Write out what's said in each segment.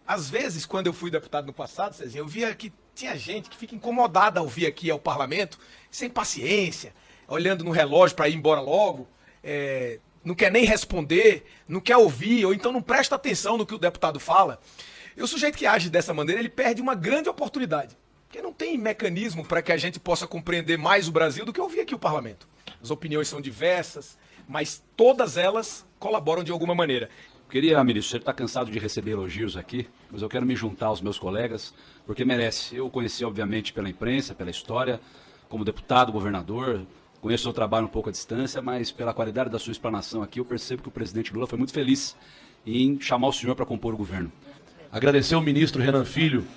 Às vezes, quando eu fui deputado no passado, Cezinha, eu via que tinha gente que fica incomodada ao vir aqui ao parlamento, sem paciência, olhando no relógio para ir embora logo, não quer nem responder, não quer ouvir, ou então não presta atenção no que o deputado fala. E o sujeito que age dessa maneira, ele perde uma grande oportunidade, porque não tem mecanismo para que a gente possa compreender mais o Brasil do que ouvir aqui o parlamento. As opiniões são diversas, mas todas elas colaboram de alguma maneira. Ministro, você está cansado de receber elogios aqui, mas eu quero me juntar aos meus colegas, porque merece. Eu conheci, obviamente, pela imprensa, pela história, como deputado, governador, conheço o seu trabalho um pouco à distância, mas pela qualidade da sua explanação aqui, eu percebo que o presidente Lula foi muito feliz em chamar o senhor para compor o governo. Agradecer ao ministro Renan Filho,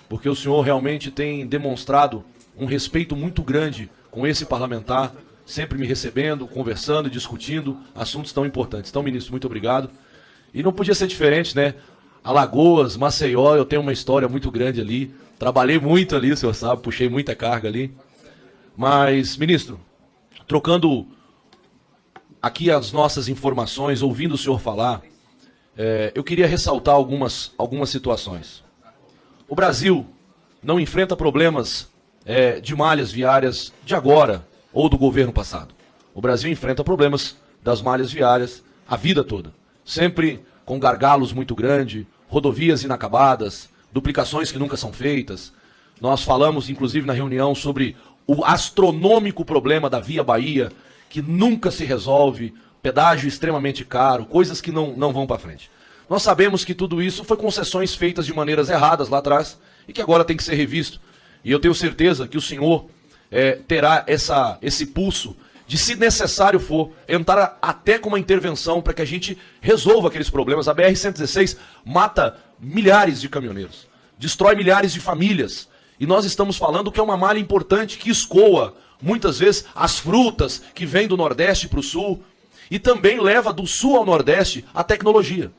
porque o senhor realmente tem demonstrado um respeito muito grande com esse parlamentar, sempre me recebendo, conversando e discutindo assuntos tão importantes. Então, ministro, muito obrigado. E não podia ser diferente, né? Alagoas, Maceió, eu tenho uma história muito grande ali. Trabalhei muito ali, o senhor sabe, puxei muita carga ali. Mas, ministro, trocando aqui as nossas informações, ouvindo o senhor falar, eu queria ressaltar algumas situações. O Brasil não enfrenta problemas de malhas viárias de agora ou do governo passado. O Brasil enfrenta problemas das malhas viárias a vida toda. Sempre com gargalos muito grandes, rodovias inacabadas, duplicações que nunca são feitas. Nós falamos, inclusive, na reunião sobre o astronômico problema da Via Bahia, que nunca se resolve, pedágio extremamente caro, coisas que não vão para frente. Nós sabemos que tudo isso foi concessões feitas de maneiras erradas lá atrás e que agora tem que ser revisto. E eu tenho certeza que o senhor terá esse pulso de, se necessário for, entrar até com uma intervenção para que a gente resolva aqueles problemas. A BR-116 mata milhares de caminhoneiros, destrói milhares de famílias. E nós estamos falando que é uma malha importante que escoa, muitas vezes, as frutas que vêm do Nordeste para o Sul e também leva do Sul ao Nordeste a tecnologia.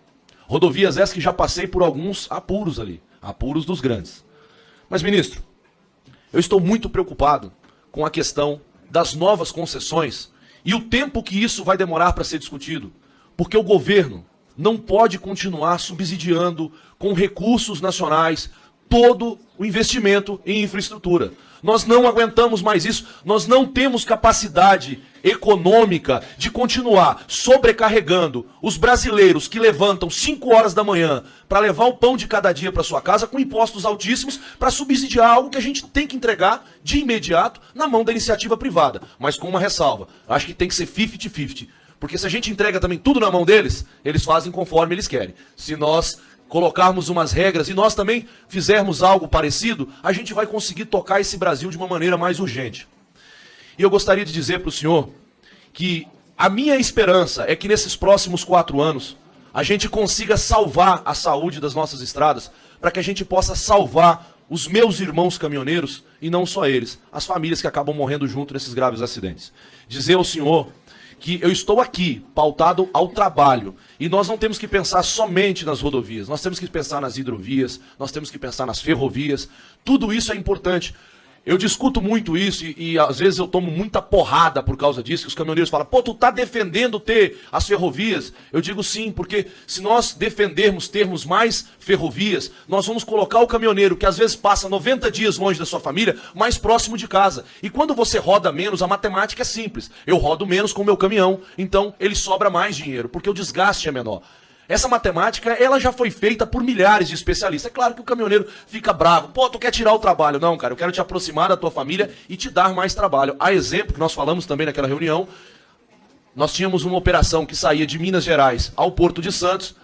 Rodovias essas que já passei por alguns apuros ali, apuros dos grandes. Mas, ministro, eu estou muito preocupado com a questão das novas concessões e o tempo que isso vai demorar para ser discutido, porque o governo não pode continuar subsidiando com recursos nacionais todo o investimento em infraestrutura. Nós não aguentamos mais isso, nós não temos capacidade econômica de continuar sobrecarregando os brasileiros que levantam 5 horas da manhã para levar o pão de cada dia para sua casa com impostos altíssimos para subsidiar algo que a gente tem que entregar de imediato na mão da iniciativa privada. Mas com uma ressalva, acho que tem que ser 50-50, porque se a gente entrega também tudo na mão deles, eles fazem conforme eles querem. Se nós colocarmos umas regras e nós também fizermos algo parecido, a gente vai conseguir tocar esse Brasil de uma maneira mais urgente. E eu gostaria de dizer para o senhor que a minha esperança é que nesses próximos 4 anos a gente consiga salvar a saúde das nossas estradas, para que a gente possa salvar os meus irmãos caminhoneiros, e não só eles, as famílias que acabam morrendo junto nesses graves acidentes. Dizer ao senhor que eu estou aqui, pautado ao trabalho, e nós não temos que pensar somente nas rodovias, nós temos que pensar nas hidrovias, nós temos que pensar nas ferrovias, tudo isso é importante. Eu discuto muito isso e às vezes eu tomo muita porrada por causa disso, que os caminhoneiros falam, pô, tu tá defendendo ter as ferrovias? Eu digo sim, porque se nós defendermos termos mais ferrovias, nós vamos colocar o caminhoneiro, que às vezes passa 90 dias longe da sua família, mais próximo de casa. E quando você roda menos, a matemática é simples. Eu rodo menos com o meu caminhão, então ele sobra mais dinheiro, porque o desgaste é menor. Essa matemática, ela já foi feita por milhares de especialistas. É claro que o caminhoneiro fica bravo. Pô, tu quer tirar o trabalho. Não, cara, eu quero te aproximar da tua família e te dar mais trabalho. A exemplo, que nós falamos também naquela reunião, nós tínhamos uma operação que saía de Minas Gerais ao Porto de Santos.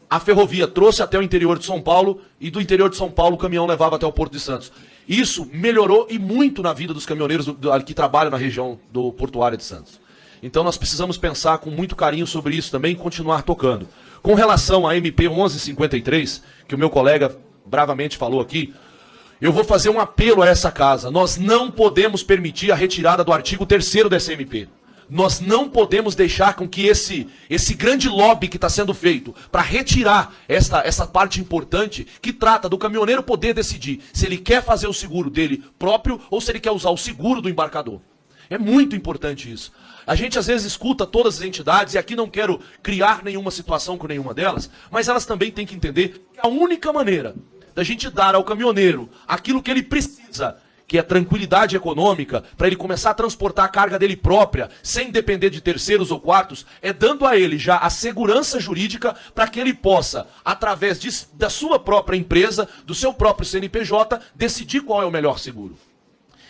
A ferrovia trouxe até o interior de São Paulo e do interior de São Paulo o caminhão levava até o Porto de Santos. Isso melhorou e muito na vida dos caminhoneiros que trabalham na região do Portuário de Santos. Então nós precisamos pensar com muito carinho sobre isso também e continuar tocando. Com relação à MP 1153, que o meu colega bravamente falou aqui, eu vou fazer um apelo a essa casa. Nós não podemos permitir a retirada do artigo 3º dessa MP. Nós não podemos deixar com que esse grande lobby que está sendo feito para retirar essa parte importante que trata do caminhoneiro poder decidir se ele quer fazer o seguro dele próprio ou se ele quer usar o seguro do embarcador. É muito importante isso. A gente às vezes escuta todas as entidades, e aqui não quero criar nenhuma situação com nenhuma delas, mas elas também têm que entender que a única maneira da gente dar ao caminhoneiro aquilo que ele precisa, que é tranquilidade econômica, para ele começar a transportar a carga dele própria, sem depender de terceiros ou quartos, é dando a ele já a segurança jurídica para que ele possa, através da sua própria empresa, do seu próprio CNPJ, decidir qual é o melhor seguro.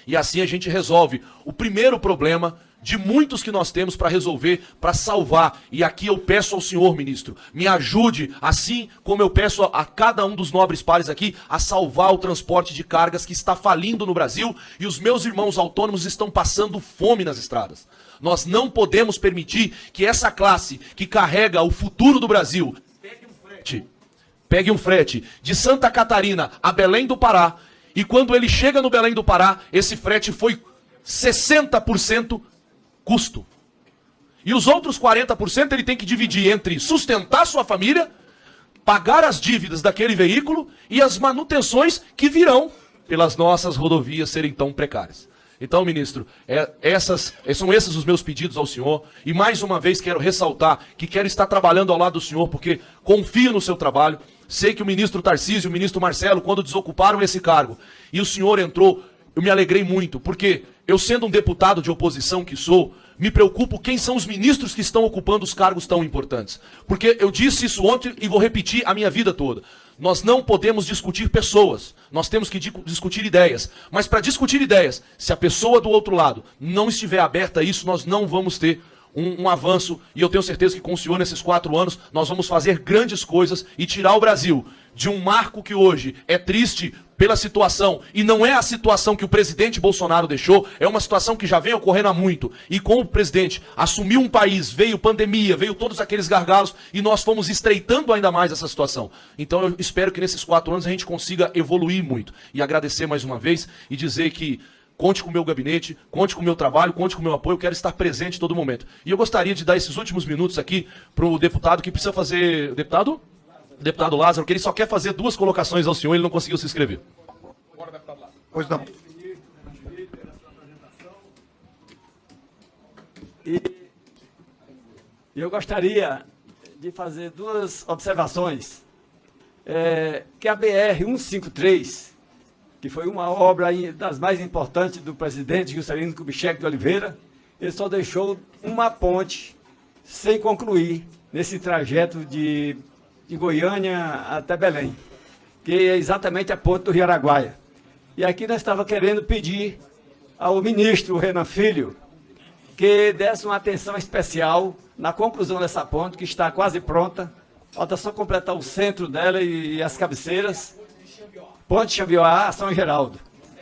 E assim a gente resolve o primeiro problema de muitos que nós temos para resolver, para salvar. E aqui eu peço ao senhor, ministro, me ajude, assim como eu peço a cada um dos nobres pares aqui, a salvar o transporte de cargas que está falindo no Brasil e os meus irmãos autônomos estão passando fome nas estradas. Nós não podemos permitir que essa classe que carrega o futuro do Brasil pegue um frete de Santa Catarina a Belém do Pará, e quando ele chega no Belém do Pará, esse frete foi 60% custo. E os outros 40% ele tem que dividir entre sustentar sua família, pagar as dívidas daquele veículo e as manutenções que virão pelas nossas rodovias serem tão precárias. Então, ministro, são esses os meus pedidos ao senhor. E mais uma vez quero ressaltar que quero estar trabalhando ao lado do senhor, porque confio no seu trabalho. Sei que o ministro Tarcísio e o ministro Marcelo, quando desocuparam esse cargo, e o senhor entrou, eu me alegrei muito, porque eu, sendo um deputado de oposição que sou, me preocupo quem são os ministros que estão ocupando os cargos tão importantes. Porque eu disse isso ontem e vou repetir a minha vida toda. Nós não podemos discutir pessoas, nós temos que discutir ideias. Mas para discutir ideias, se a pessoa do outro lado não estiver aberta a isso, nós não vamos ter um avanço. E eu tenho certeza que com o senhor, nesses 4 anos, nós vamos fazer grandes coisas e tirar o Brasil de um marco que hoje é triste pela situação, e não é a situação que o presidente Bolsonaro deixou, é uma situação que já vem ocorrendo há muito, e com o presidente assumiu um país, veio pandemia, veio todos aqueles gargalos, e nós fomos estreitando ainda mais essa situação. Então eu espero que nesses 4 anos a gente consiga evoluir muito, e agradecer mais uma vez, e dizer que conte com o meu gabinete, conte com o meu trabalho, conte com o meu apoio, eu quero estar presente em todo momento. E eu gostaria de dar esses últimos minutos aqui para o deputado que precisa fazer... Deputado Lázaro, que ele só quer fazer 2 colocações ao senhor, ele não conseguiu se inscrever. Bora, deputado Lázaro. Pois não. E eu gostaria de fazer 2 observações. Que a BR-153, que foi uma obra das mais importantes do presidente Juscelino Kubitschek de Oliveira, ele só deixou uma ponte sem concluir nesse trajeto de Goiânia até Belém, que é exatamente a ponte do Rio Araguaia. E aqui nós estávamos querendo pedir ao ministro Renan Filho que desse uma atenção especial na conclusão dessa ponte, que está quase pronta. Falta só completar o centro dela e as cabeceiras. Ponte Xambioá a São Geraldo.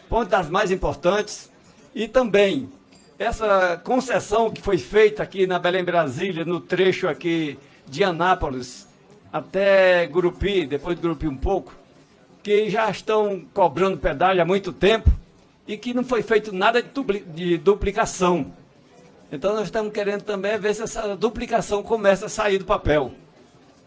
Ponte das mais importantes. E também essa concessão que foi feita aqui na Belém Brasília, no trecho aqui de Anápolis até Gurupi, depois de Gurupi um pouco, que já estão cobrando pedágio há muito tempo e que não foi feito nada de duplicação. Então nós estamos querendo também ver se essa duplicação começa a sair do papel,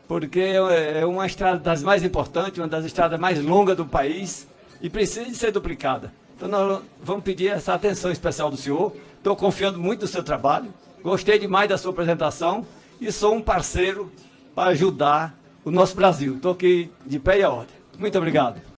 porque é uma estrada das mais importantes, uma das estradas mais longas do país e precisa de ser duplicada. Então nós vamos pedir essa atenção especial do senhor. Estou confiando muito no seu trabalho, gostei demais da sua apresentação e sou um parceiro para ajudar o nosso Brasil. Estou aqui de pé e à ordem. Muito obrigado.